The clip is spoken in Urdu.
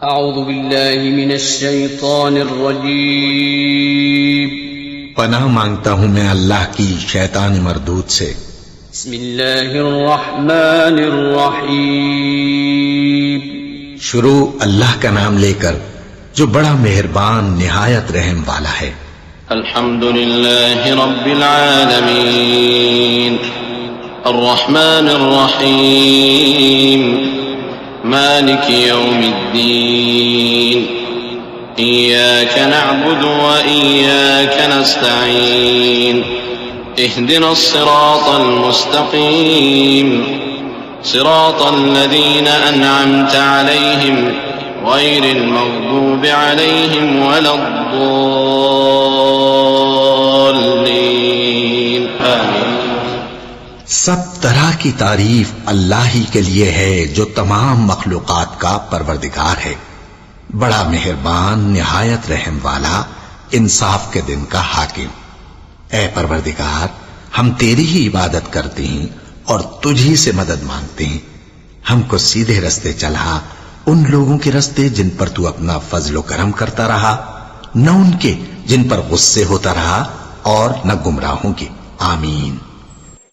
اعوذ باللہ من الشیطان الرجیم پناہ مانگتا ہوں میں اللہ کی شیطان مردود سے۔ بسم اللہ الرحمن الرحیم شروع اللہ کا نام لے کر جو بڑا مہربان نہایت رحم والا ہے۔ الحمد للہ رب العالمین الرحمن الرحیم مالک یوم الدین ایاک نعبد و ایاک نستعین اهدنا الصراط المستقیم صراط الذین انعمت علیہم غیر المغضوب علیہم ولا الضالین آمین۔ سب طرح کی تعریف اللہ ہی کے لیے ہے جو تمام مخلوقات کا پروردگار ہے، بڑا مہربان نہایت رحم والا انصاف کے دن کا حاکم۔ اے پروردگار، ہم تیری ہی عبادت کرتے ہیں اور تجھی سے مدد مانگتے ہیں، ہم کو سیدھے رستے چلا، ان لوگوں کے رستے جن پر تو اپنا فضل و کرم کرتا رہا، نہ ان کے جن پر غصے ہوتا رہا، اور نہ گمراہوں کے۔ آمین۔